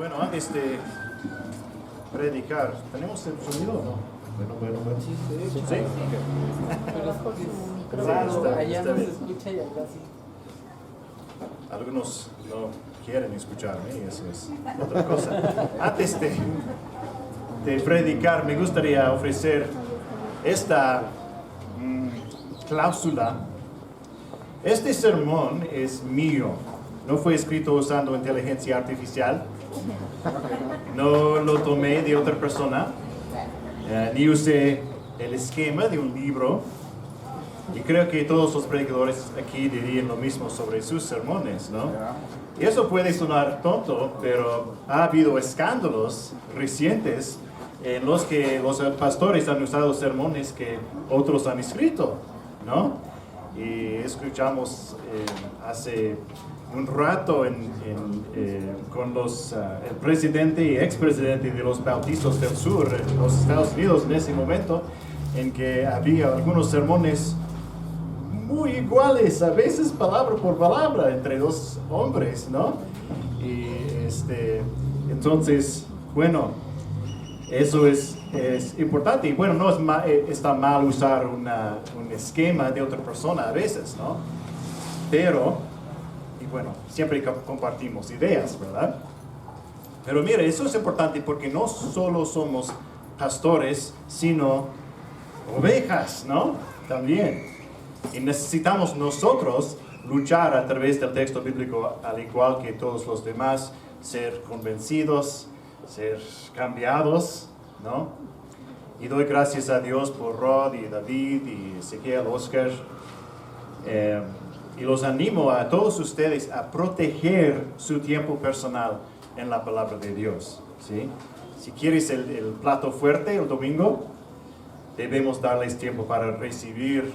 Bueno, antes de predicar, ¿tenemos el sonido o no? Bueno. Sí, de hecho, ¿Sí? Pero es porque Está allá no se bien. escucha y acá sí. Algunos no quieren escucharme y eso es otra cosa. Antes de predicar, me gustaría ofrecer esta cláusula. Este sermón es mío. No fue escrito usando inteligencia artificial. No lo tomé de otra persona. Ni usé el esquema de un libro. Y creo que todos los predicadores aquí dirían lo mismo sobre sus sermones, ¿no? Y eso puede sonar tonto, pero ha habido escándalos recientes en los que los pastores han usado sermones que otros han escrito, ¿no? Y escuchamos hace un rato con el presidente y expresidente de los Bautistas del Sur en los Estados Unidos en ese momento, en que había algunos sermones muy iguales, a veces palabra por palabra, entre dos hombres, ¿no? Y entonces, bueno, eso es importante. Y bueno, no está mal usar un esquema de otra persona a veces, ¿no? Pero, y bueno, siempre compartimos ideas, ¿verdad? Pero mire, eso es importante porque no solo somos pastores, sino ovejas, ¿no? También. Y necesitamos nosotros luchar a través del texto bíblico, al igual que todos los demás, ser convencidos, ser cambiados, ¿no? Y doy gracias a Dios por Rod y David y Ezequiel, Oscar. Y los animo a todos ustedes a proteger su tiempo personal en la palabra de Dios, ¿sí? Si quieres el plato fuerte el domingo, debemos darles tiempo para recibir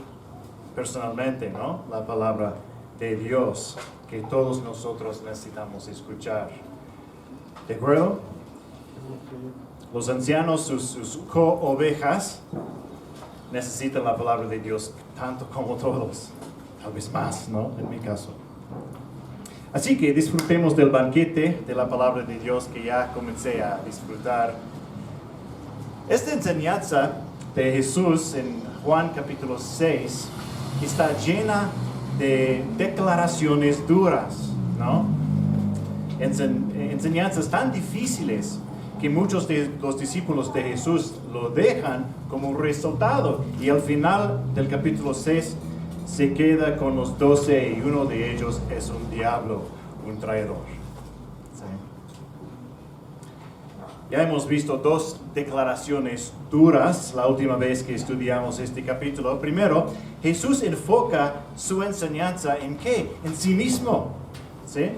personalmente, ¿no? La palabra de Dios que todos nosotros necesitamos escuchar. ¿De acuerdo? Los ancianos, sus co-ovejas, necesitan la palabra de Dios tanto como todos, tal vez más, ¿no? En mi caso. Así que disfrutemos del banquete de la palabra de Dios que ya comencé a disfrutar. Esta enseñanza de Jesús en Juan capítulo 6 está llena de declaraciones duras, ¿no? Enseñanzas tan difíciles que muchos de los discípulos de Jesús lo dejan como un resultado. Y al final del capítulo 6 se queda con los 12 y uno de ellos es un diablo, un traidor. ¿Sí? Ya hemos visto dos declaraciones duras la última vez que estudiamos este capítulo. Primero, Jesús enfoca su enseñanza ¿en qué? En sí mismo. ¿Sí?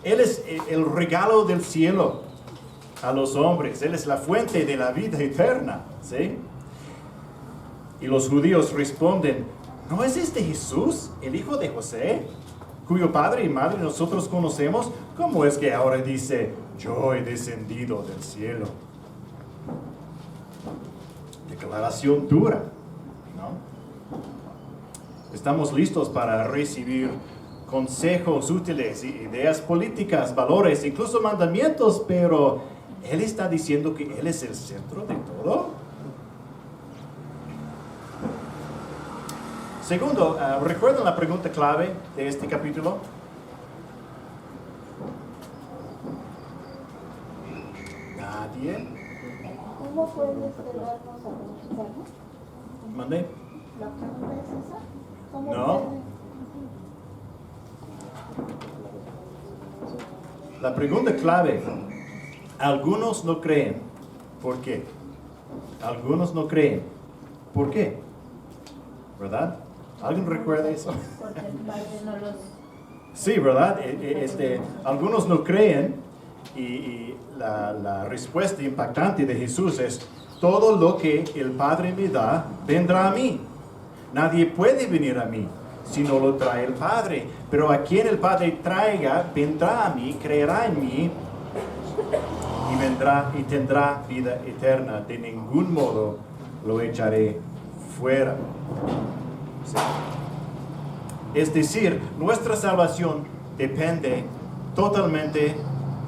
Él es el regalo del cielo a los hombres. Él es la fuente de la vida eterna. ¿Sí? Y los judíos responden, ¿no es este Jesús, el hijo de José, cuyo padre y madre nosotros conocemos? ¿Cómo es que ahora dice, yo he descendido del cielo? Declaración dura, ¿no? Estamos listos para recibir consejos útiles, ideas políticas, valores, incluso mandamientos, pero Él está diciendo que Él es el centro de todo. Segundo, ¿recuerdan la pregunta clave de este capítulo? ¿Nadie? ¿Cómo puedes ayudarnos a conocernos? ¿Mandé? ¿La pregunta es esa? ¿Cómo No. puedes? La pregunta clave, algunos no creen. ¿Por qué? Algunos no creen. ¿Por qué? ¿Verdad? ¿Alguien recuerda eso? Porque el Padre no los... Sí, ¿verdad? Algunos no creen y la respuesta impactante de Jesús es, todo lo que el Padre me da, vendrá a mí. Nadie puede venir a mí si no lo trae el Padre. Pero a quien el Padre traiga, vendrá a mí, creerá en mí y vendrá y tendrá vida eterna. De ningún modo lo echaré fuera. Sí. Es decir, nuestra salvación depende totalmente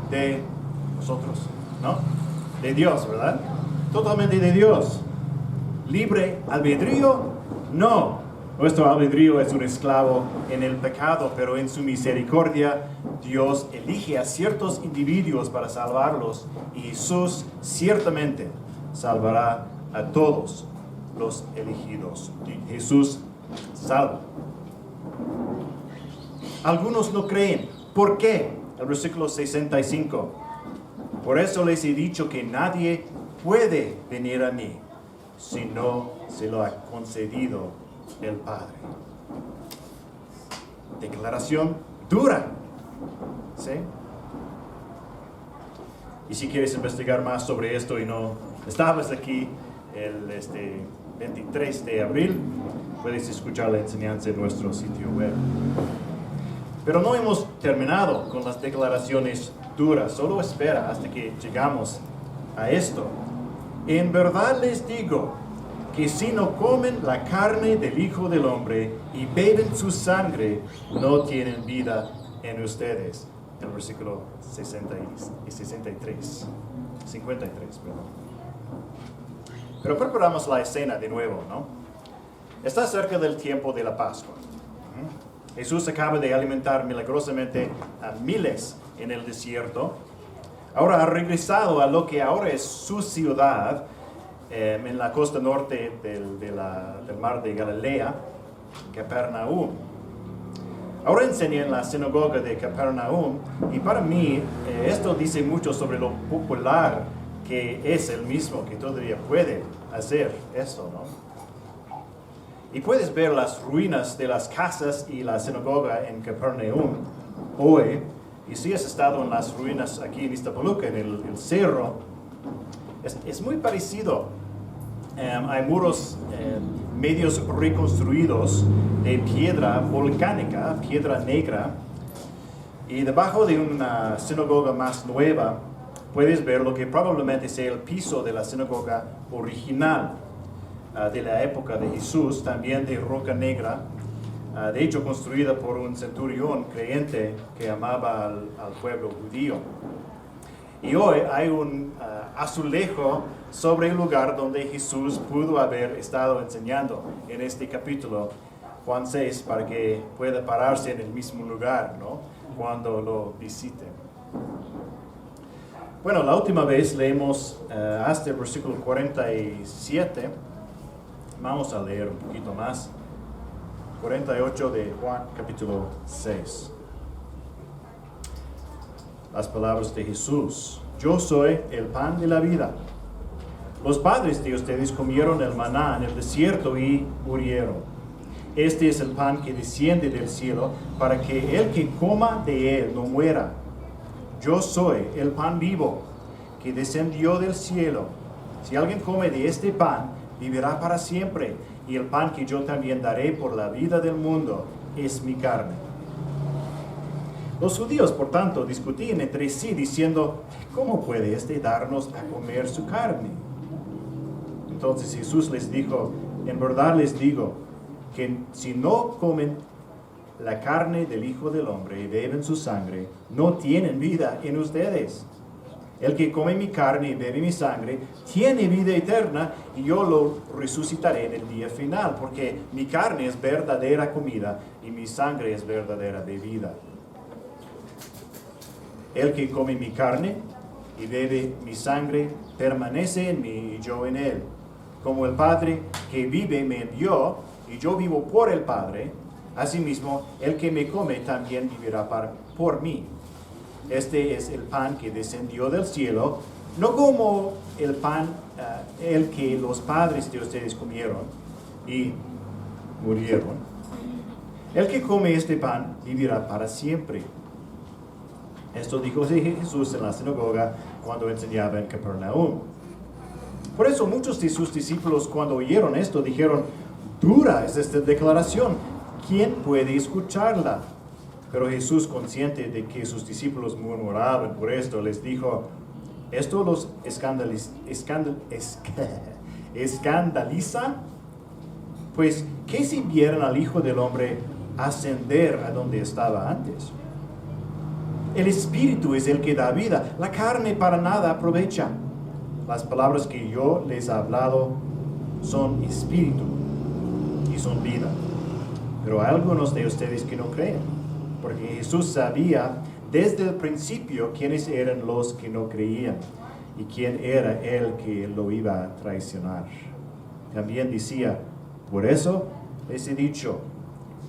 de nosotros, ¿no? De Dios, ¿verdad? Totalmente de Dios. ¿Libre albedrío? No. Nuestro albedrío es un esclavo en el pecado, pero en su misericordia Dios elige a ciertos individuos para salvarlos y Jesús ciertamente salvará a todos los elegidos. Jesús salva. Algunos no creen. ¿Por qué? El versículo 65. Por eso les he dicho que nadie puede venir a mí si no se lo ha concedido el Padre. Declaración dura. ¿Sí? Y si quieres investigar más sobre esto y no estabas aquí el 23 de abril, puedes escuchar la enseñanza en nuestro sitio web. Pero no hemos terminado con las declaraciones duras. Solo espera hasta que llegamos a esto. En verdad les digo que si no comen la carne del Hijo del Hombre y beben su sangre, no tienen vida en ustedes. El versículo 53, perdón. Pero preparamos la escena de nuevo, ¿no? Está cerca del tiempo de la Pascua. Jesús acaba de alimentar milagrosamente a miles en el desierto. Ahora ha regresado a lo que ahora es su ciudad, en la costa norte del mar de Galilea, Capernaum. Ahora enseña en la sinagoga de Capernaum, y para mí esto dice mucho sobre lo popular que es el mismo, que todavía puede hacer esto, ¿no? Y puedes ver las ruinas de las casas y la sinagoga en Capernaum hoy. Y si has estado en las ruinas aquí en Iztapaluca, en el cerro, es muy parecido. Hay muros medios reconstruidos de piedra volcánica, piedra negra. Y debajo de una sinagoga más nueva, puedes ver lo que probablemente sea el piso de la sinagoga original. De la época de Jesús, también de roca negra, de hecho construida por un centurión creyente que amaba al pueblo judío. Y hoy hay un azulejo sobre el lugar donde Jesús pudo haber estado enseñando en este capítulo, Juan 6, para que pueda pararse en el mismo lugar, ¿no?, cuando lo visiten. Bueno, la última vez leemos hasta el versículo 47. Vamos a leer un poquito más. 48 de Juan, capítulo 6. Las palabras de Jesús. Yo soy el pan de la vida. Los padres de ustedes comieron el maná en el desierto y murieron. Este es el pan que desciende del cielo, para que el que coma de él no muera. Yo soy el pan vivo que descendió del cielo. Si alguien come de este pan, vivirá para siempre, y el pan que yo también daré por la vida del mundo es mi carne. Los judíos, por tanto, discutían entre sí, diciendo, ¿cómo puede este darnos a comer su carne? Entonces Jesús les dijo, en verdad les digo, que si no comen la carne del Hijo del Hombre y beben su sangre, no tienen vida en ustedes. El que come mi carne y bebe mi sangre, tiene vida eterna, y yo lo resucitaré en el día final, porque mi carne es verdadera comida, y mi sangre es verdadera bebida. El que come mi carne y bebe mi sangre, permanece en mí y yo en él. Como el Padre que vive me envió, y yo vivo por el Padre, asimismo, el que me come también vivirá por mí. Este es el pan que descendió del cielo, no como el pan el que los padres de ustedes comieron y murieron. El que come este pan vivirá para siempre. Esto dijo Jesús en la sinagoga cuando enseñaba en Capernaum. Por eso muchos de sus discípulos, cuando oyeron esto, dijeron, dura es esta declaración, ¿quién puede escucharla? Pero Jesús, consciente de que sus discípulos murmuraban por esto, les dijo, ¿esto los escandaliza? Pues, ¿qué si vieran al Hijo del Hombre ascender a donde estaba antes? El espíritu es el que da vida. La carne para nada aprovecha. Las palabras que yo les he hablado son espíritu y son vida. Pero hay algunos de ustedes que no creen, porque Jesús sabía desde el principio quiénes eran los que no creían y quién era el que lo iba a traicionar. También decía, por eso les he dicho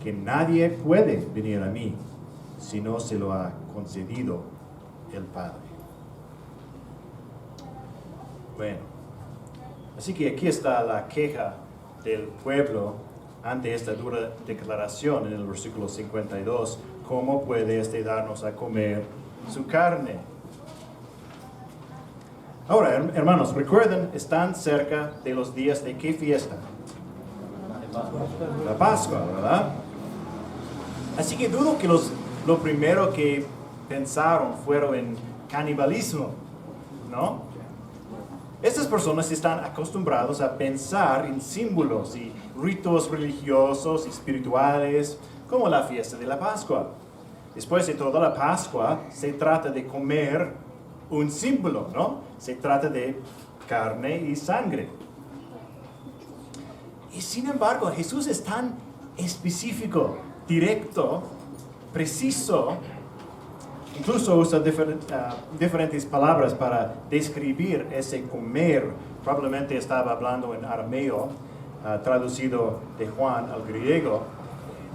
que nadie puede venir a mí si no se lo ha concedido el Padre. Bueno, así que aquí está la queja del pueblo ante esta dura declaración en el versículo 52. ¿Cómo puede darnos a comer su carne? Ahora, hermanos, recuerden, están cerca de los días de ¿qué fiesta? La Pascua, ¿verdad? Así que dudo que lo primero que pensaron fueron en canibalismo, ¿no? Estas personas están acostumbrados a pensar en símbolos y ritos religiosos y espirituales, como la fiesta de la Pascua. Después de toda la Pascua, se trata de comer un símbolo, ¿no? Se trata de carne y sangre. Y sin embargo, Jesús es tan específico, directo, preciso, incluso usa diferentes palabras para describir ese comer. Probablemente estaba hablando en arameo, traducido de Juan al griego.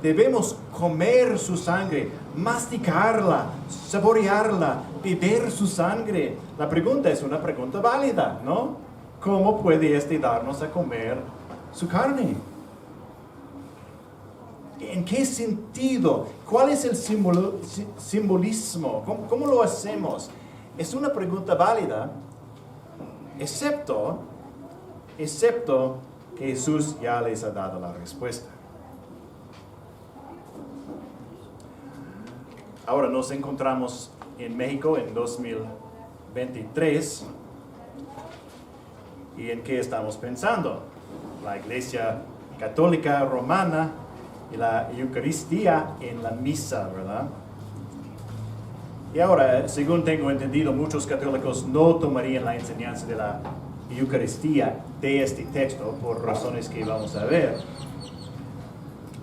Debemos comer su sangre, masticarla, saborearla, beber su sangre. La pregunta es una pregunta válida, ¿no? ¿Cómo puede darnos a comer su carne? ¿En qué sentido? ¿Cuál es el simbolismo? ¿Cómo lo hacemos? Es una pregunta válida, excepto que Jesús ya les ha dado la respuesta. Ahora nos encontramos en México en 2023. ¿Y en qué estamos pensando? La Iglesia Católica Romana y la Eucaristía en la misa, ¿verdad? Y ahora, según tengo entendido, muchos católicos no tomarían la enseñanza de la Eucaristía de este texto por razones que vamos a ver.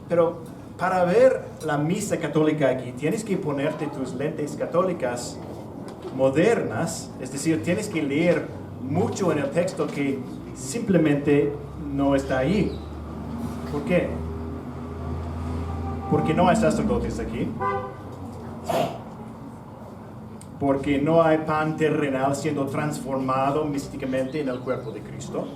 Pero para ver la misa católica aquí, tienes que ponerte tus lentes católicas modernas, es decir, tienes que leer mucho en el texto que simplemente no está ahí. ¿Por qué? Porque no hay sacerdotes aquí. Porque no hay pan terrenal siendo transformado místicamente en el cuerpo de Cristo.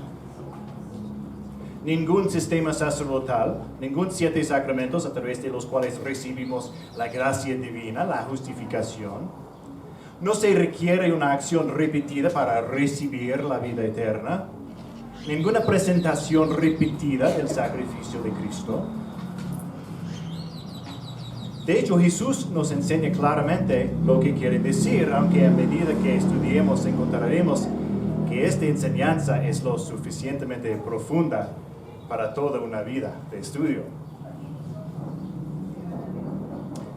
Ningún sistema sacerdotal, ningún 7 sacramentos a través de los cuales recibimos la gracia divina, la justificación. No se requiere una acción repetida para recibir la vida eterna. Ninguna presentación repetida del sacrificio de Cristo. De hecho, Jesús nos enseña claramente lo que quiere decir, aunque a medida que estudiemos encontraremos que esta enseñanza es lo suficientemente profunda para toda una vida de estudio.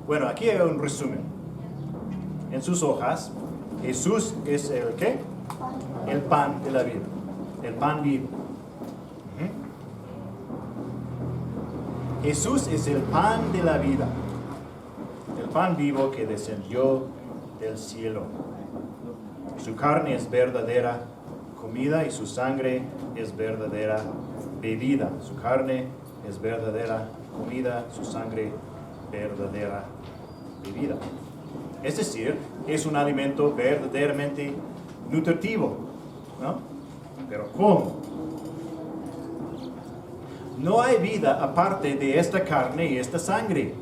Bueno, aquí hay un resumen. En sus hojas, Jesús es el ¿qué? El pan de la vida, el pan vivo. Jesús es el pan de la vida, el pan vivo que descendió del cielo. Su carne es verdadera comida y su sangre es verdadera bebida. Su carne es verdadera comida, su sangre verdadera bebida. Es decir, es un alimento verdaderamente nutritivo, ¿no? Pero ¿cómo? No hay vida aparte de esta carne y esta sangre.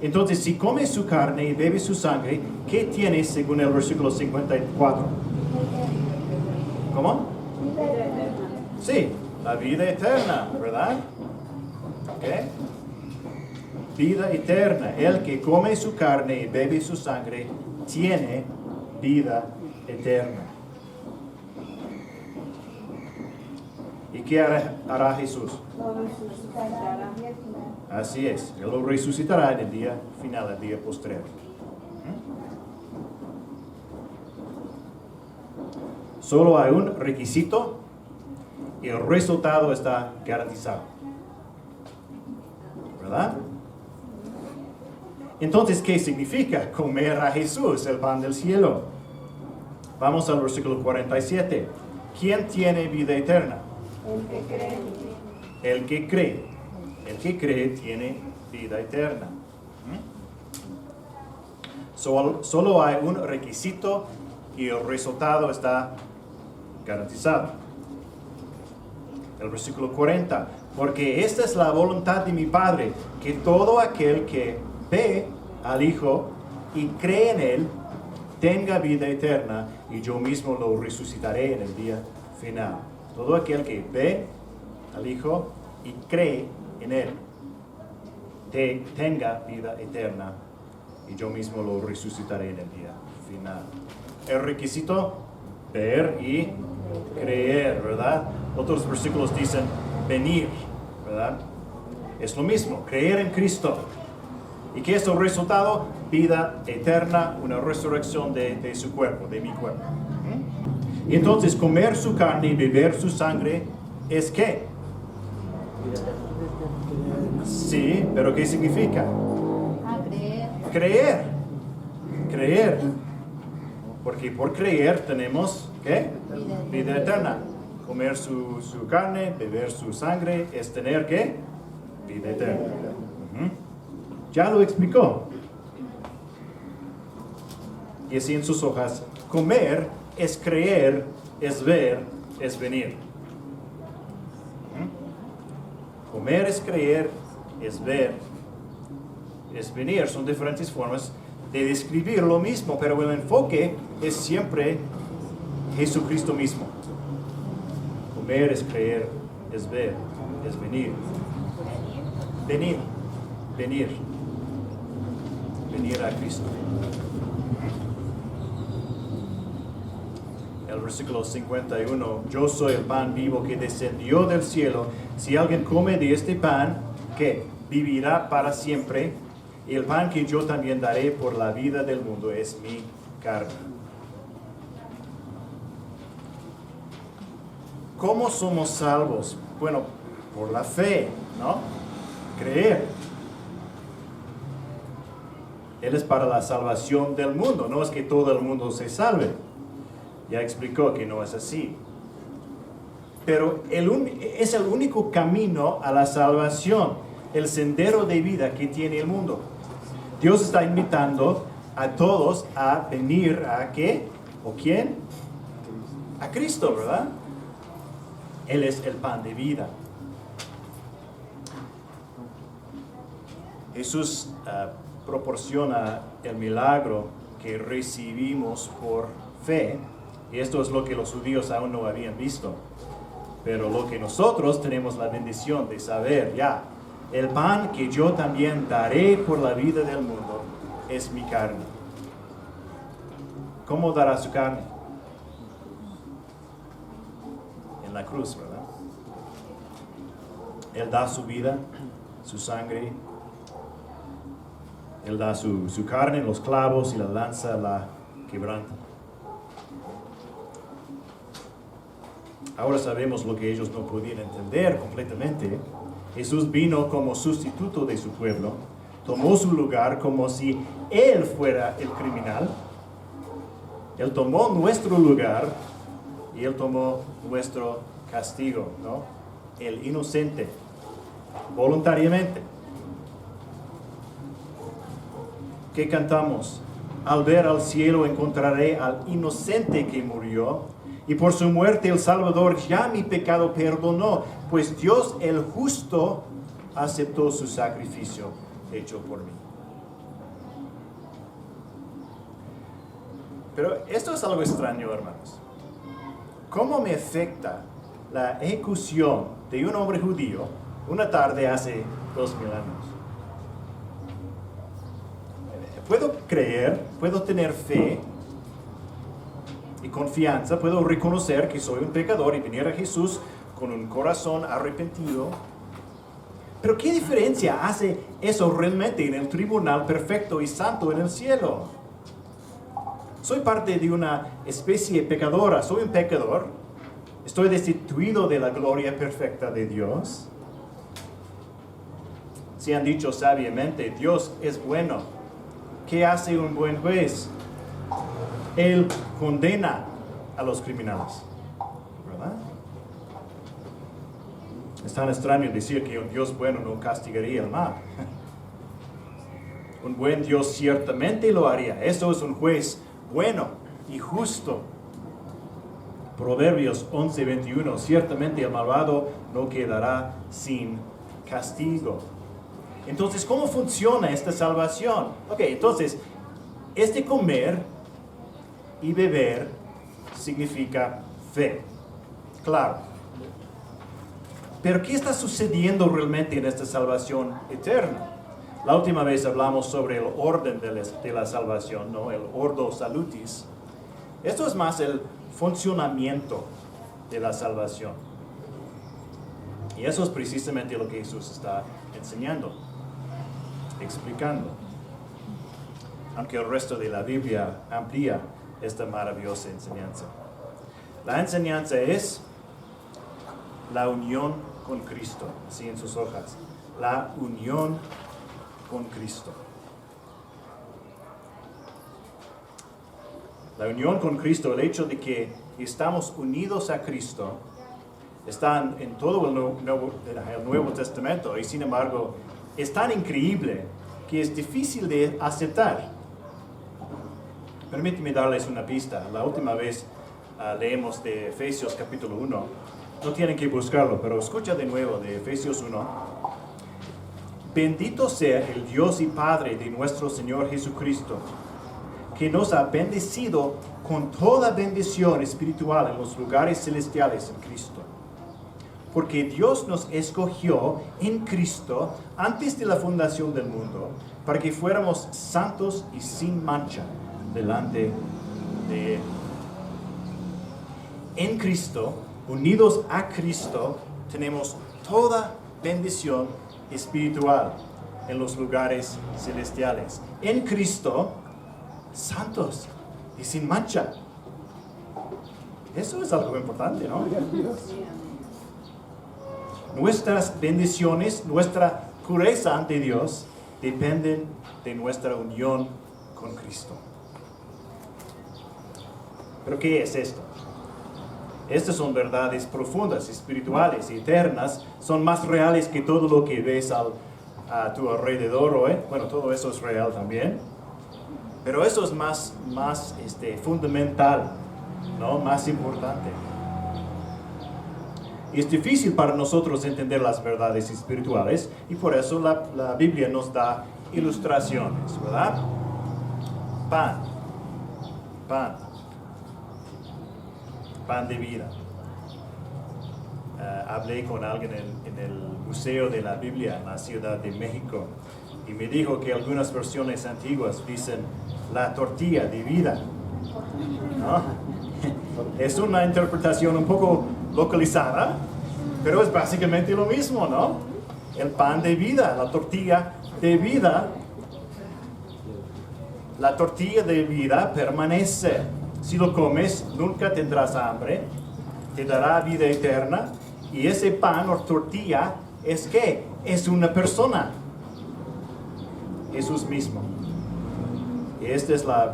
Entonces, si comes su carne y bebes su sangre, ¿qué tienes según el versículo 54? ¿Cómo? Sí, la vida eterna, ¿verdad? ¿Ok? Vida eterna. El que come su carne y bebe su sangre tiene vida eterna. ¿Y qué hará Jesús? Lo resucitará al día final. Así es, Él lo resucitará en el día final, el día postrero. Solo hay un requisito y el resultado está garantizado. ¿Verdad? Entonces, ¿qué significa comer a Jesús, el pan del cielo? Vamos al versículo 47. ¿Quién tiene vida eterna? El que cree. El que cree. El que cree tiene vida eterna. Solo hay un requisito y el resultado está garantizado. El versículo 40. Porque esta es la voluntad de mi Padre, que todo aquel que ve al Hijo y cree en Él, tenga vida eterna, y yo mismo lo resucitaré en el día final. Todo aquel que ve al Hijo y cree en Él, tenga vida eterna, y yo mismo lo resucitaré en el día final. El requisito, ver y creer, ¿verdad? Otros versículos dicen venir, ¿verdad? Es lo mismo, creer en Cristo. ¿Y qué es el resultado? Vida eterna, una resurrección de su cuerpo, de mi cuerpo. Y entonces comer su carne y beber su sangre es ¿qué? Sí, pero ¿qué significa? Creer. Creer. Porque por creer tenemos ¿qué? Vida eterna. Comer su carne, beber su sangre es tener ¿qué? Vida eterna. Ya lo explicó. Y así en sus hojas, comer es creer, es ver, es venir. Comer es creer, es ver, es venir. Son diferentes formas de describir lo mismo, pero el enfoque es siempre Jesucristo mismo. Comer es creer, es ver, es venir. Venir. Venir a Cristo. El versículo 51, yo soy el pan vivo que descendió del cielo. Si alguien come de este pan, ¿qué? Vivirá para siempre. Y el pan que yo también daré por la vida del mundo es mi carne. ¿Cómo somos salvos? Bueno, por la fe, ¿no? Creer. Él es para la salvación del mundo, no es que todo el mundo se salve. Ya explicó que no es así. Pero es el único camino a la salvación, el sendero de vida que tiene el mundo. Dios está invitando a todos a venir a ¿qué? ¿O quién? A Cristo, ¿verdad? Él es el pan de vida. Jesús proporciona el milagro que recibimos por fe, y esto es lo que los judíos aún no habían visto, pero lo que nosotros tenemos la bendición de saber ya, el pan que yo también daré por la vida del mundo es mi carne. ¿Cómo dará su carne? En la cruz, ¿verdad? Él da su vida, su sangre. Él da su carne en los clavos y la lanza la quebranta. Ahora sabemos lo que ellos no podían entender completamente. Jesús vino como sustituto de su pueblo, tomó su lugar como si Él fuera el criminal. Él tomó nuestro lugar y Él tomó nuestro castigo, ¿no? El inocente, voluntariamente. ¿Qué cantamos? Al ver al cielo encontraré al inocente que murió, y por su muerte el Salvador ya mi pecado perdonó, pues Dios el justo aceptó su sacrificio hecho por mí. Pero esto es algo extraño, hermanos. ¿Cómo me afecta la ejecución de un hombre judío una tarde hace 2000 años? Puedo creer, puedo tener fe y confianza, puedo reconocer que soy un pecador y venir a Jesús con un corazón arrepentido. Pero ¿qué diferencia hace eso realmente en el tribunal perfecto y santo en el cielo? Soy parte de una especie pecadora, soy un pecador. Estoy destituido de la gloria perfecta de Dios. Si han dicho sabiamente, Dios es bueno. ¿Qué hace un buen juez? Él condena a los criminales, ¿verdad? Es tan extraño decir que un Dios bueno no castigaría el mal. Un buen Dios ciertamente lo haría. Eso es un juez bueno y justo. Proverbios 11:21, ciertamente el malvado no quedará sin castigo. Entonces, ¿cómo funciona esta salvación? Ok, entonces, este comer y beber significa fe. Claro. Pero ¿qué está sucediendo realmente en esta salvación eterna? La última vez hablamos sobre el orden de la salvación, ¿no? El ordo salutis. Esto es más el funcionamiento de la salvación. Y eso es precisamente lo que Jesús está enseñando, explicando. Aunque el resto de la Biblia amplía esta maravillosa enseñanza. La enseñanza es la unión con Cristo, así en sus hojas. La unión con Cristo. La unión con Cristo, el hecho de que estamos unidos a Cristo, está en todo el Nuevo Testamento, y sin embargo es tan increíble que es difícil de aceptar. Permíteme darles una pista. La última vez leemos de Efesios capítulo 1. No tienen que buscarlo, pero escucha de nuevo de Efesios 1. Bendito sea el Dios y Padre de nuestro Señor Jesucristo, que nos ha bendecido con toda bendición espiritual en los lugares celestiales en Cristo. Porque Dios nos escogió en Cristo antes de la fundación del mundo, para que fuéramos santos y sin mancha delante de Él. En Cristo, unidos a Cristo, tenemos toda bendición espiritual en los lugares celestiales. En Cristo, santos y sin mancha. Eso es algo importante, ¿no? Nuestras bendiciones, nuestra pureza ante Dios, dependen de nuestra unión con Cristo. ¿Pero qué es esto? Estas son verdades profundas, espirituales, eternas, son más reales que todo lo que ves a tu alrededor hoy. Bueno, todo eso es real también. Pero eso es más fundamental, ¿no? Más importante. Y es difícil para nosotros entender las verdades espirituales, y por eso la Biblia nos da ilustraciones, ¿verdad? Pan de vida. Hablé con alguien en el Museo de la Biblia en la Ciudad de México, y me dijo que algunas versiones antiguas dicen la tortilla de vida, ¿no? Es una interpretación un poco localizada, pero es básicamente lo mismo, ¿no? El pan de vida, la tortilla de vida. La tortilla de vida permanece. Si lo comes, nunca tendrás hambre, te dará vida eterna. Y ese pan o tortilla es ¿qué? Es una persona. Jesús mismo. Y esta es la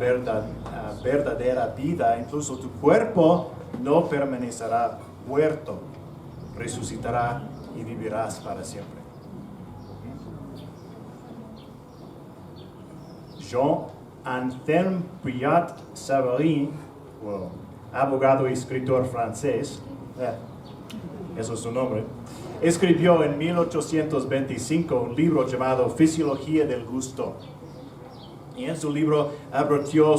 verdadera vida. Incluso tu cuerpo no permanecerá muerto, resucitará y vivirás para siempre. Jean-Antoine Piat-Savary, abogado y escritor francés, eso es su nombre, escribió en 1825 un libro llamado Fisiología del Gusto. Y en su libro advirtió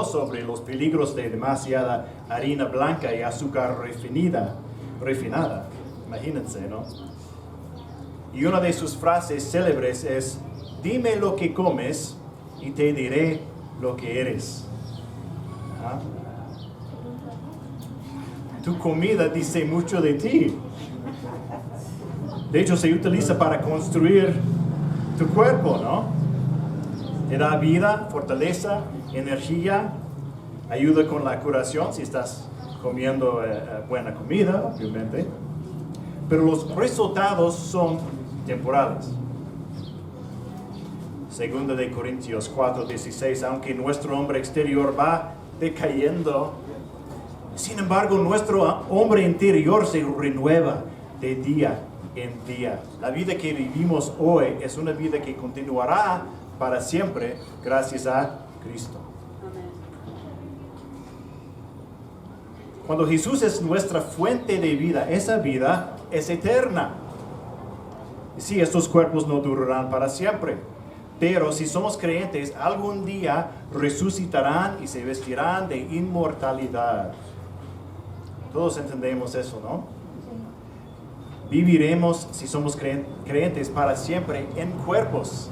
sobre los peligros de demasiada harina blanca y azúcar refinada. Imagínense, ¿no? Y una de sus frases célebres es: dime lo que comes y te diré lo que eres. ¿Ah? Tu comida dice mucho de ti. De hecho, se utiliza para construir tu cuerpo, ¿no? Te da vida, fortaleza, energía, ayuda con la curación si estás comiendo buena comida, obviamente. Pero los resultados son temporales. Segunda de Corintios 4:16, aunque nuestro hombre exterior va decayendo, sin embargo nuestro hombre interior se renueva de día en día. La vida que vivimos hoy es una vida que continuará para siempre gracias a Cristo. Cuando Jesús es nuestra fuente de vida, esa vida es eterna. Y sí, estos cuerpos no durarán para siempre, pero si somos creyentes, algún día resucitarán y se vestirán de inmortalidad. Todos entendemos eso, ¿no? Viviremos, si somos creyentes, para siempre en cuerpos,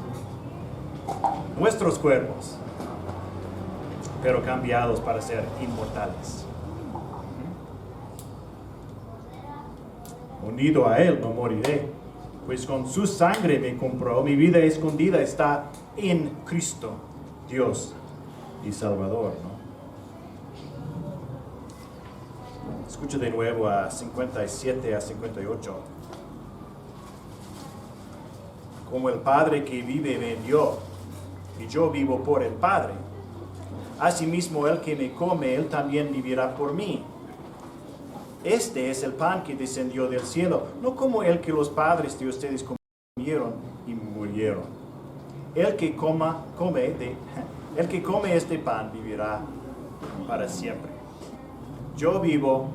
nuestros cuerpos, pero cambiados para ser inmortales. Unido a Él no moriré, pues con su sangre me compró, mi vida escondida está en Cristo, Dios y Salvador, ¿no? Escucha de nuevo a 57 a 58. Como el Padre que vive me dio, y yo vivo por el Padre, asimismo el que me come, él también vivirá por mí. Este es el pan que descendió del cielo, no como el que los padres de ustedes comieron y murieron. El que come este pan vivirá para siempre. Yo vivo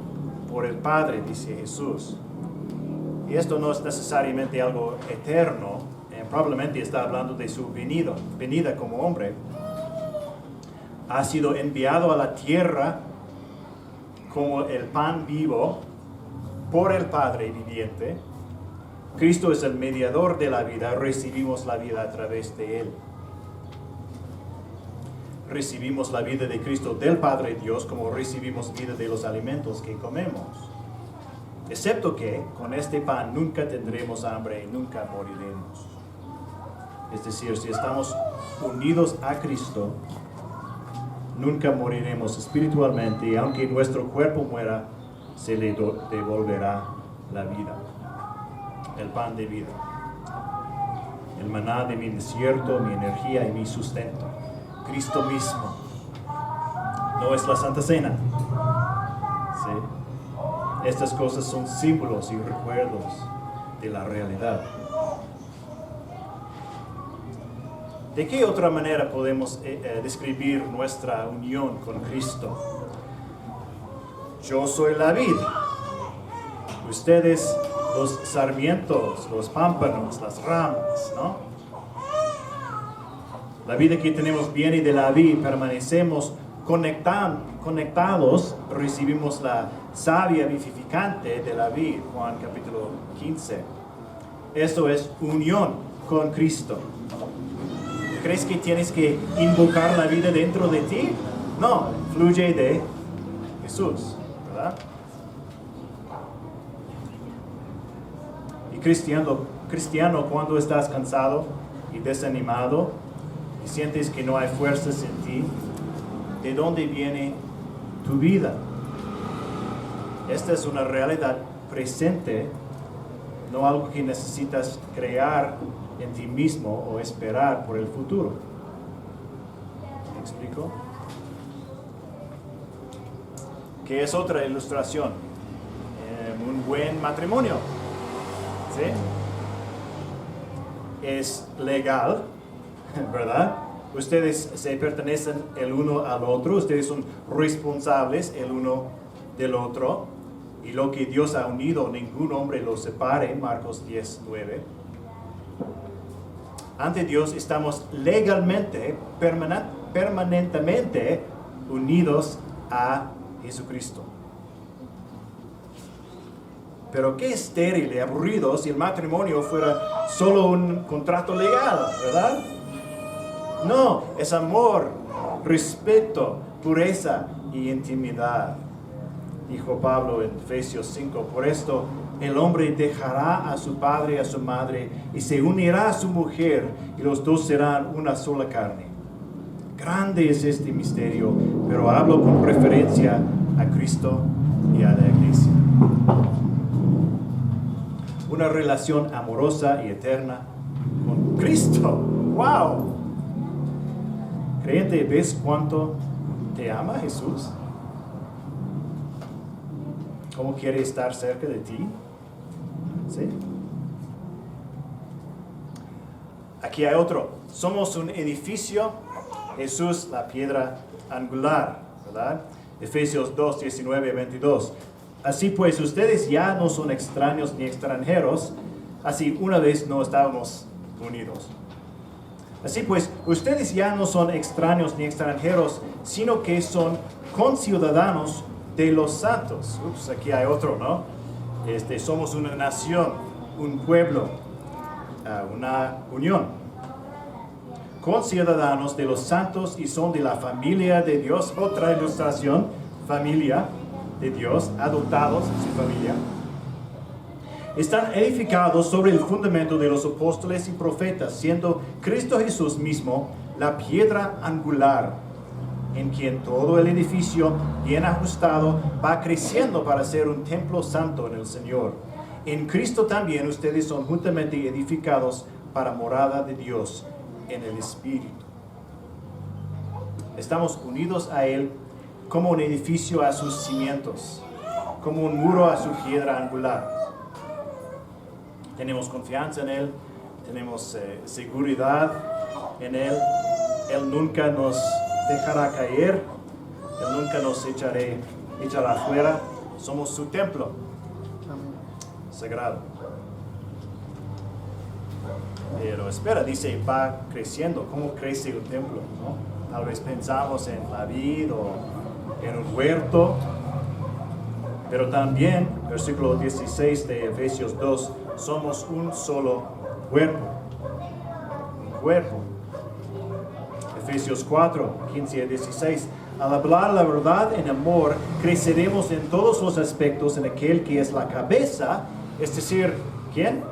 por el Padre, dice Jesús. Y esto no es necesariamente algo eterno, probablemente está hablando de su venida como hombre. Ha sido enviado a la tierra como el pan vivo por el Padre viviente. Cristo es el mediador de la vida, recibimos la vida a través de Él. Recibimos la vida de Cristo del Padre Dios como recibimos vida de los alimentos que comemos. Excepto que con este pan nunca tendremos hambre y nunca moriremos. Es decir, si estamos unidos a Cristo, nunca moriremos espiritualmente y aunque nuestro cuerpo muera, se le devolverá la vida, el pan de vida, el maná de mi desierto, mi energía y mi sustento. Cristo mismo. No es la Santa Cena. ¿Sí? Estas cosas son símbolos y recuerdos de la realidad. ¿De qué otra manera podemos describir nuestra unión con Cristo? Yo soy la vid, ustedes los sarmientos, los pámpanos, las ramas, ¿no? La vida que tenemos viene de la vid, permanecemos conectados, recibimos la savia vivificante de la vid, Juan capítulo 15. Esto es unión con Cristo. ¿Crees que tienes que invocar la vida dentro de ti? No, fluye de Jesús, ¿verdad? Y cristiano, cuando estás cansado y desanimado y sientes que no hay fuerzas en ti, ¿de dónde viene tu vida? Esta es una realidad presente, no algo que necesitas crear en ti mismo o esperar por el futuro. ¿Me explico? ¿Qué es otra ilustración? Un buen matrimonio. ¿Sí? Es legal, ¿verdad? Ustedes se pertenecen el uno al otro, ustedes son responsables el uno del otro, y lo que Dios ha unido, ningún hombre lo separe, Marcos 10:9. Ante Dios estamos legalmente, permanentemente unidos a Jesucristo. Pero qué estéril y aburrido si el matrimonio fuera solo un contrato legal, ¿verdad? No, es amor, respeto, pureza y intimidad. Dijo Pablo en Efesios 5, por esto el hombre dejará a su padre y a su madre y se unirá a su mujer y los dos serán una sola carne. Grande es este misterio, pero hablo con referencia a Cristo y a la iglesia. Una relación amorosa y eterna con Cristo. ¡Wow! Creyente, ¿ves cuánto te ama Jesús? ¿Cómo quiere estar cerca de ti? ¿Sí? Aquí hay otro. Somos un edificio, Jesús la piedra angular, ¿verdad? Efesios 2, 19 y 22. Así pues, ustedes ya no son extraños ni extranjeros, así una vez no estábamos unidos. Así pues, ustedes ya no son extraños ni extranjeros, sino que son conciudadanos de los santos. Aquí hay otro, ¿no? Somos una nación, un pueblo, una unión. Conciudadanos de los santos y son de la familia de Dios. Otra ilustración, familia de Dios, adoptados en su familia. Están edificados sobre el fundamento de los apóstoles y profetas, siendo Cristo Jesús mismo la piedra angular, en quien todo el edificio, bien ajustado, va creciendo para ser un templo santo en el Señor. En Cristo también ustedes son juntamente edificados para morada de Dios en el Espíritu. Estamos unidos a Él como un edificio a sus cimientos, como un muro a su piedra angular. Tenemos confianza en Él, tenemos seguridad en Él. Él nunca nos dejará caer, Él nunca nos echará fuera. Somos su templo sagrado. Pero espera, dice, va creciendo. ¿Cómo crece un templo? ¿No? Tal vez pensamos en la vid o en un huerto. Pero también, versículo 16 de Efesios 2, somos un solo cuerpo. Un cuerpo. Efesios 4, 15 a 16. Al hablar la verdad en amor, creceremos en todos los aspectos en aquel que es la cabeza, es decir, ¿quién?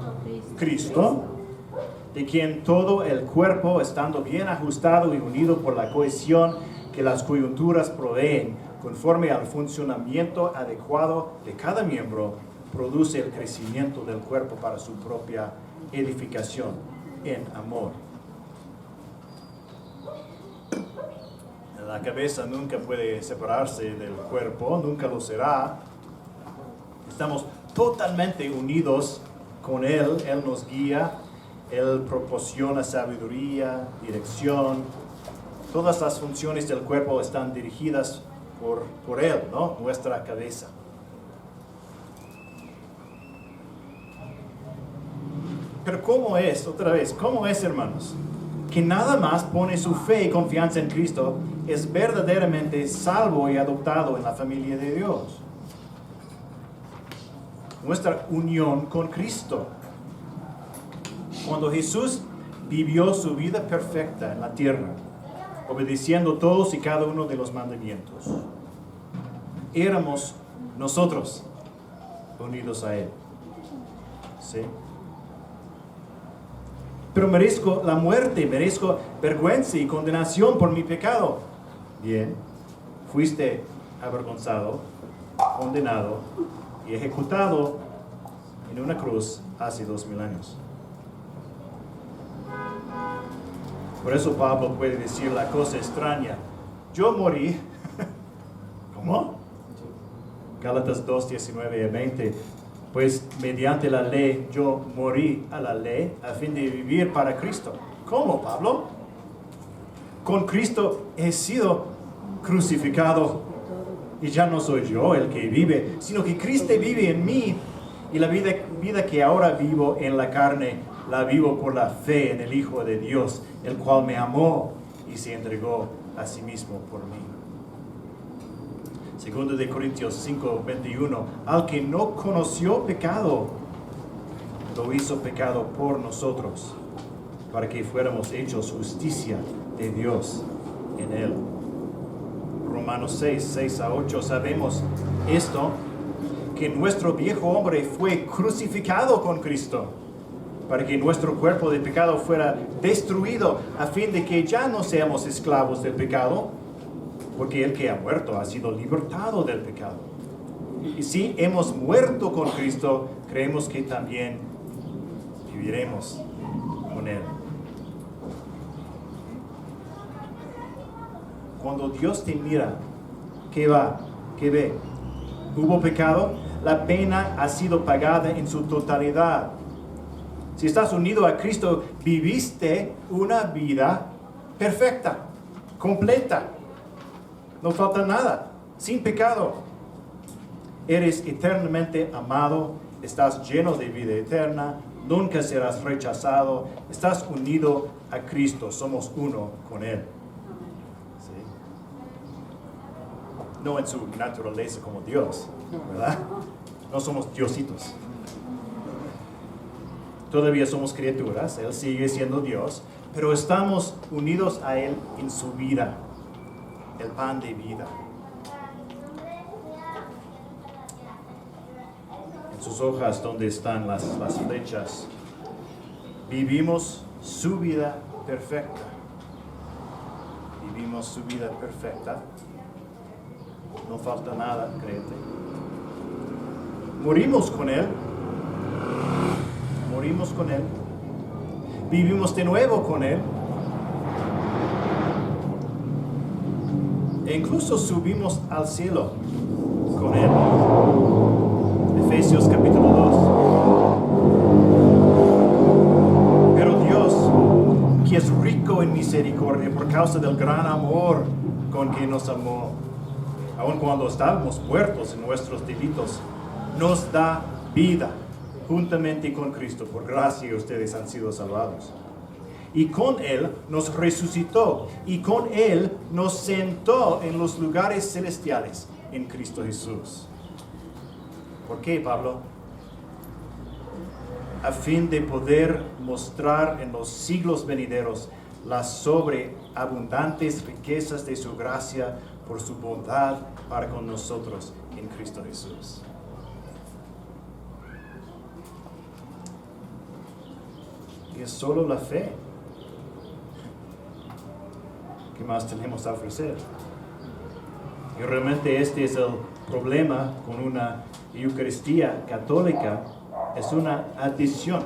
Cristo, de quien todo el cuerpo, estando bien ajustado y unido por la cohesión que las coyunturas proveen, conforme al funcionamiento adecuado de cada miembro, produce el crecimiento del cuerpo para su propia edificación en amor. La cabeza nunca puede separarse del cuerpo, nunca lo será. Estamos totalmente unidos con Él. Él nos guía, Él proporciona sabiduría, dirección. Todas las funciones del cuerpo están dirigidas por Él, ¿no? Nuestra cabeza. Pero ¿cómo es, otra vez, cómo es, hermanos? Que nada más pone su fe y confianza en Cristo es verdaderamente salvo y adoptado en la familia de Dios. Nuestra unión con Cristo. Cuando Jesús vivió su vida perfecta en la tierra, obedeciendo todos y cada uno de los mandamientos, éramos nosotros unidos a Él. ¿Sí? Pero merezco la muerte, merezco vergüenza y condenación por mi pecado. Bien, fuiste avergonzado, condenado y ejecutado en una cruz hace 2000 años. Por eso Pablo puede decir la cosa extraña. Yo morí. ¿Cómo? Gálatas 2, 19 y 20. Pues mediante la ley yo morí a la ley a fin de vivir para Cristo. ¿Cómo, Pablo? Con Cristo he sido crucificado y ya no soy yo el que vive, sino que Cristo vive en mí y la vida que ahora vivo en la carne la vivo por la fe en el Hijo de Dios, el cual me amó y se entregó a sí mismo por mí. Segundo de Corintios 5, 21. Al que no conoció pecado, lo hizo pecado por nosotros, para que fuéramos hechos justicia de Dios en él. Romanos 6, 6 a 8. Sabemos esto, que nuestro viejo hombre fue crucificado con Cristo, para que nuestro cuerpo de pecado fuera destruido, a fin de que ya no seamos esclavos del pecado, porque el que ha muerto ha sido libertado del pecado. Y si hemos muerto con Cristo, creemos que también viviremos con Él. Cuando Dios te mira, ¿qué ve? ¿Hubo pecado? La pena ha sido pagada en su totalidad. Si estás unido a Cristo, viviste una vida perfecta, completa. No falta nada, sin pecado. Eres eternamente amado, estás lleno de vida eterna, nunca serás rechazado, estás unido a Cristo, somos uno con Él. ¿Sí? No en su naturaleza como Dios, ¿verdad? No somos diositos. Todavía somos criaturas, Él sigue siendo Dios, pero estamos unidos a Él en su vida, el pan de vida. En sus hojas donde están las flechas, vivimos su vida perfecta. Vivimos su vida perfecta. No falta nada, créete. Morimos con Él. Morimos con Él. Vivimos de nuevo con Él. E incluso subimos al cielo con Él. Efesios capítulo 2. Pero Dios, que es rico en misericordia por causa del gran amor con que nos amó, aun cuando estábamos muertos en nuestros delitos, nos da vida juntamente con Cristo. Por gracia ustedes han sido salvados. Y con Él nos resucitó, y con Él nos sentó en los lugares celestiales en Cristo Jesús. ¿Por qué, Pablo? A fin de poder mostrar en los siglos venideros las sobreabundantes riquezas de su gracia por su bondad para con nosotros en Cristo Jesús. Y es solo la fe. ¿Qué más tenemos a ofrecer? Y realmente este es el problema con una Eucaristía católica, es una adición,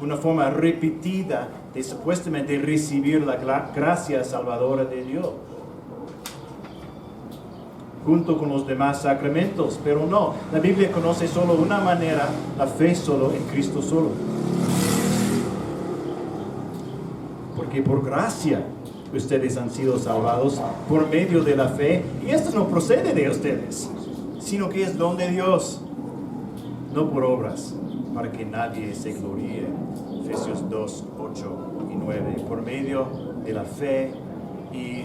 una forma repetida de supuestamente recibir la gracia salvadora de Dios, junto con los demás sacramentos, pero no, la Biblia conoce solo una manera, la fe solo en Cristo solo. Porque por gracia ustedes han sido salvados por medio de la fe, y esto no procede de ustedes, sino que es don de Dios, no por obras, para que nadie se gloríe. Efesios 2, 8 y 9, por medio de la fe y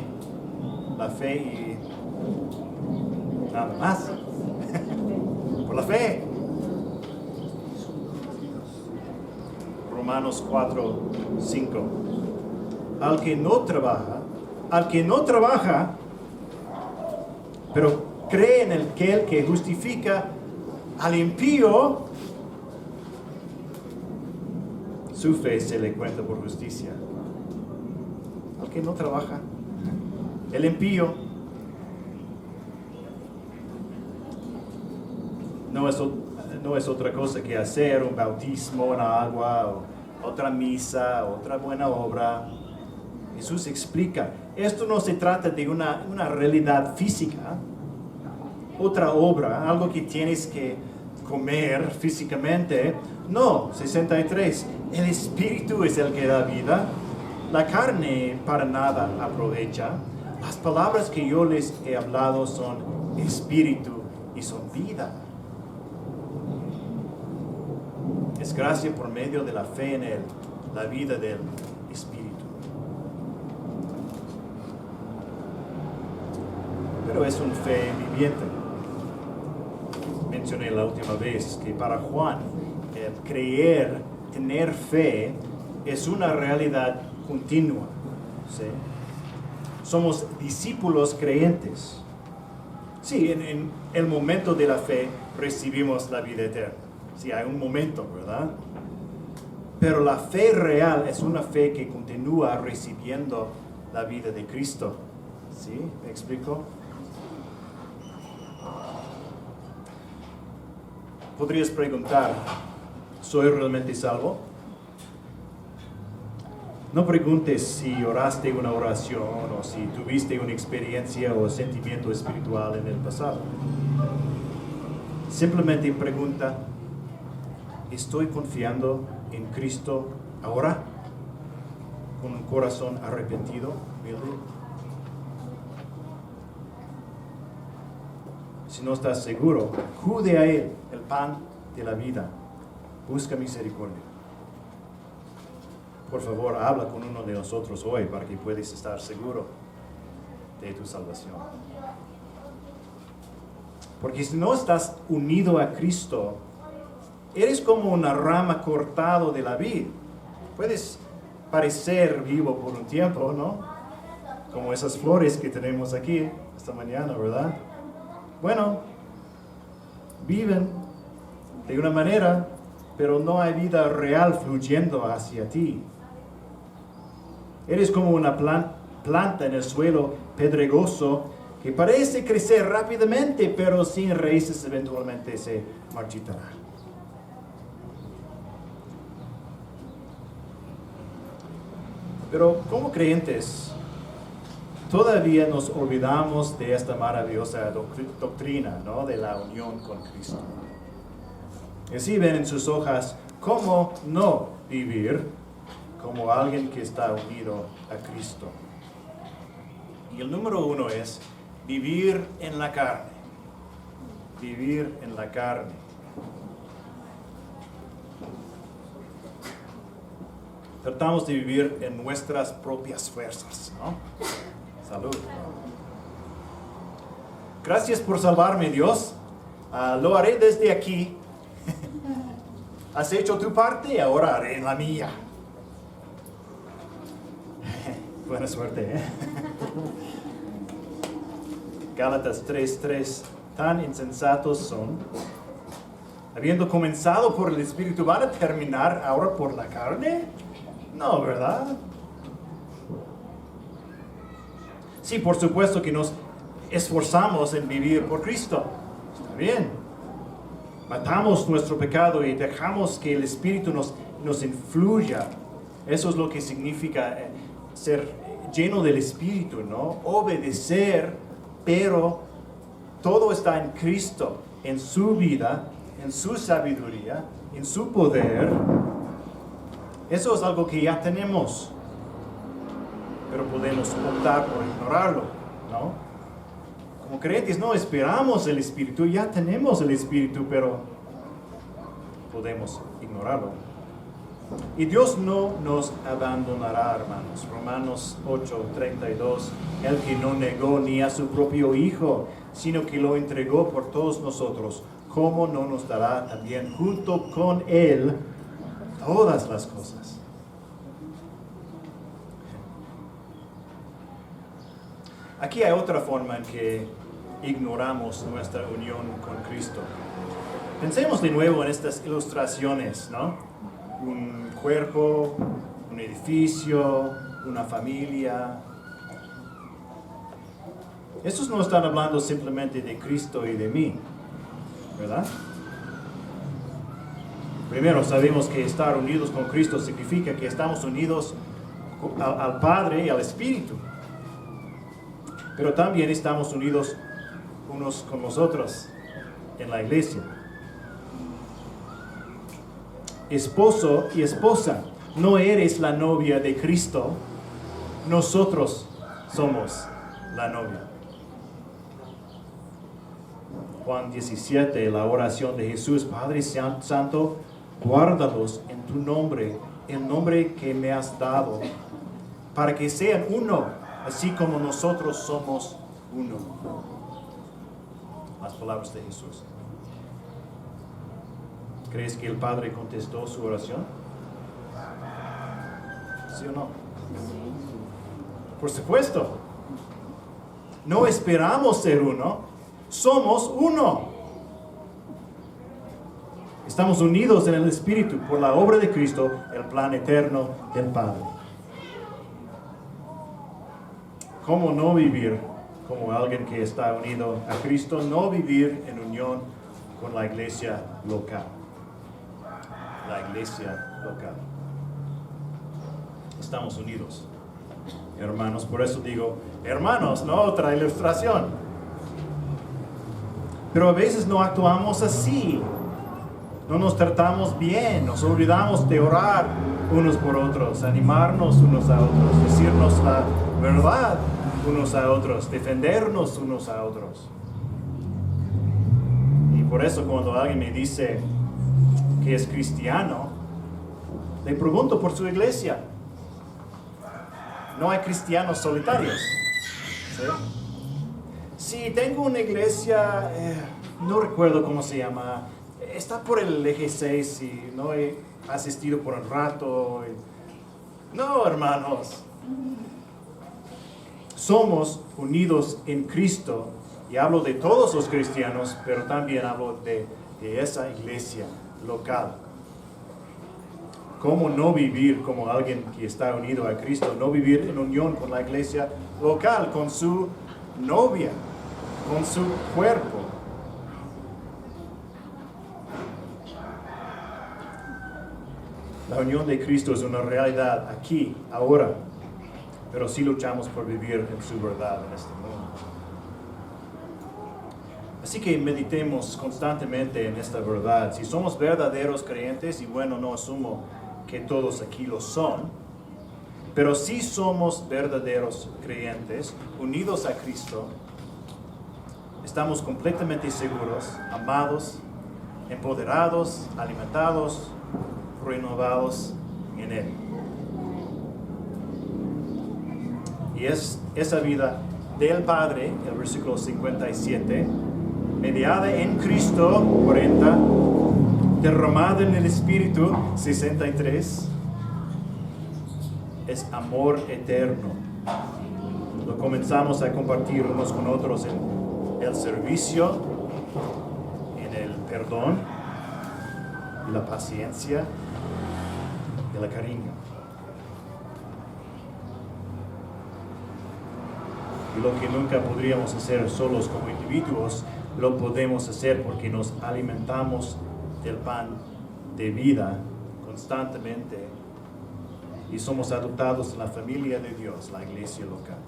nada más, por la fe. Romanos 4, 5. Al que no trabaja, pero cree en el que justifica al impío, su fe se le cuenta por justicia. Al que no trabaja, el impío, no es otra cosa que hacer un bautismo en agua, o otra misa, otra buena obra. Jesús explica, esto no se trata de una realidad física, otra obra, algo que tienes que comer físicamente. No, 63, el Espíritu es el que da vida, la carne para nada aprovecha. Las palabras que yo les he hablado son Espíritu y son vida. Es gracia por medio de la fe en Él, la vida del Espíritu. Pero es una fe viviente. Mencioné la última vez que para Juan, creer, tener fe, es una realidad continua. ¿Sí? Somos discípulos creyentes. Sí, en el momento de la fe recibimos la vida eterna. Sí, hay un momento, ¿verdad? Pero la fe real es una fe que continúa recibiendo la vida de Cristo. ¿Sí? ¿Me explico? Podrías preguntar, ¿soy realmente salvo? No preguntes si oraste una oración o si tuviste una experiencia o sentimiento espiritual en el pasado. Simplemente pregunta, ¿estoy confiando en Cristo ahora? Con un corazón arrepentido, humilde. Si no estás seguro, acude a Él, el pan de la vida. Busca misericordia. Por favor, habla con uno de nosotros hoy para que puedas estar seguro de tu salvación. Porque si no estás unido a Cristo, eres como una rama cortada de la vid. Puedes parecer vivo por un tiempo, ¿no? Como esas flores que tenemos aquí esta mañana, ¿verdad? Bueno, viven de una manera, pero no hay vida real fluyendo hacia ti. Eres como una planta en el suelo pedregoso que parece crecer rápidamente, pero sin raíces eventualmente se marchitará. Pero como creyentes, todavía nos olvidamos de esta maravillosa doctrina, ¿no? De la unión con Cristo. Y así ven en sus hojas cómo no vivir como alguien que está unido a Cristo. Y el número 1 es vivir en la carne. Vivir en la carne. Tratamos de vivir en nuestras propias fuerzas, ¿no? Salud. Gracias por salvarme, Dios. Lo haré desde aquí. Has hecho tu parte y ahora haré la mía. Buena suerte, ¿eh? Gálatas 3:3. Tan insensatos son. Habiendo comenzado por el Espíritu, ¿van a terminar ahora por la carne? No, ¿verdad? Sí, por supuesto que nos esforzamos en vivir por Cristo. Está bien. Matamos nuestro pecado y dejamos que el Espíritu nos influya. Eso es lo que significa ser lleno del Espíritu, ¿no? Obedecer, pero todo está en Cristo, en su vida, en su sabiduría, en su poder. Eso es algo que ya tenemos, pero podemos optar por ignorarlo, ¿no? Como creyentes no esperamos el Espíritu, ya tenemos el Espíritu, pero podemos ignorarlo. Y Dios no nos abandonará, hermanos. Romanos 8:32, el que no negó ni a su propio Hijo, sino que lo entregó por todos nosotros, ¿cómo no nos dará también junto con Él todas las cosas? Aquí hay otra forma en que ignoramos nuestra unión con Cristo. Pensemos de nuevo en estas ilustraciones, ¿no? Un cuerpo, un edificio, una familia. Estos no están hablando simplemente de Cristo y de mí, ¿verdad? Primero, sabemos que estar unidos con Cristo significa que estamos unidos al Padre y al Espíritu. Pero también estamos unidos unos con los otros en la iglesia. Esposo y esposa, no eres la novia de Cristo, nosotros somos la novia. Juan 17, la oración de Jesús: Padre Santo, guárdalos en tu nombre, el nombre que me has dado, para que sean uno, así como nosotros somos uno. Las palabras de Jesús. ¿Crees que el Padre contestó su oración? ¿Sí o no? Por supuesto. No esperamos ser uno, somos uno. Estamos unidos en el Espíritu por la obra de Cristo, el plan eterno del Padre. ¿Cómo no vivir como alguien que está unido a Cristo? No vivir en unión con la iglesia local. La iglesia local. Estamos unidos, hermanos. Por eso digo, hermanos, no otra ilustración. Pero a veces no actuamos así. No nos tratamos bien, nos olvidamos de orar unos por otros, animarnos unos a otros, decirnos la verdad unos a otros, defendernos unos a otros. Y por eso cuando alguien me dice que es cristiano, le pregunto por su iglesia. No hay cristianos solitarios. ¿Sí? Sí, tengo una iglesia, no recuerdo cómo se llama. Está por el eje 6 y no he asistido por un rato. No, hermanos. Somos unidos en Cristo. Y hablo de todos los cristianos, pero también hablo de esa iglesia local. ¿Cómo no vivir como alguien que está unido a Cristo? No vivir en unión con la iglesia local, con su novia, con su cuerpo. La unión de Cristo es una realidad aquí, ahora, pero sí luchamos por vivir en su verdad en este mundo. Así que meditemos constantemente en esta verdad. Si somos verdaderos creyentes, y bueno, no asumo que todos aquí lo son, pero si somos verdaderos creyentes, unidos a Cristo, estamos completamente seguros, amados, empoderados, alimentados, renovados en Él. Y es esa vida del Padre, el versículo 57, mediada en Cristo, 40, derramada en el Espíritu, 63, es amor eterno. Lo comenzamos a compartir unos con otros en el servicio, en el perdón, y la paciencia, y el cariño. Y lo que nunca podríamos hacer solos como individuos, lo podemos hacer porque nos alimentamos del pan de vida constantemente y somos adoptados en la familia de Dios, la iglesia local.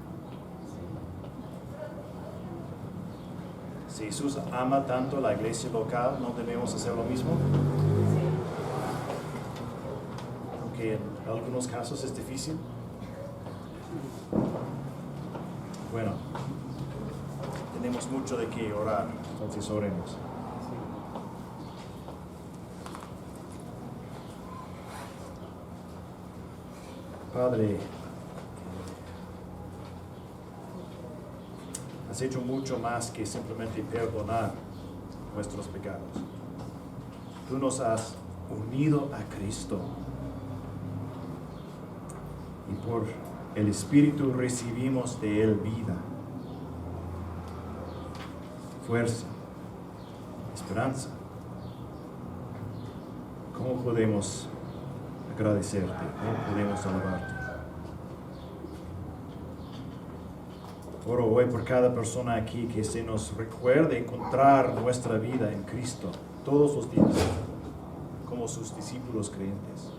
Si Jesús ama tanto la iglesia local, ¿no debemos hacer lo mismo? Aunque en algunos casos es difícil. Bueno, tenemos mucho de qué orar, entonces oremos. Padre, has hecho mucho más que simplemente perdonar nuestros pecados. Tú nos has unido a Cristo y por el Espíritu recibimos de Él vida, fuerza, esperanza. ¿Cómo podemos agradecerte? ¿Cómo podemos alabarte? Oro hoy por cada persona aquí que se nos recuerde encontrar nuestra vida en Cristo todos los días como sus discípulos creyentes.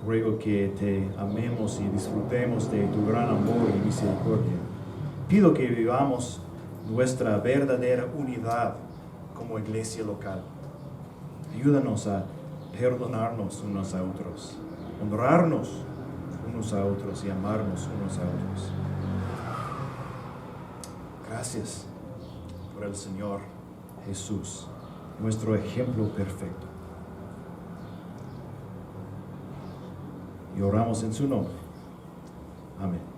Ruego que te amemos y disfrutemos de tu gran amor y misericordia. Pido que vivamos nuestra verdadera unidad como iglesia local. Ayúdanos a perdonarnos unos a otros, honrarnos unos a otros y amarnos unos a otros. Gracias por el Señor Jesús, nuestro ejemplo perfecto. Y oramos en su nombre. Amén.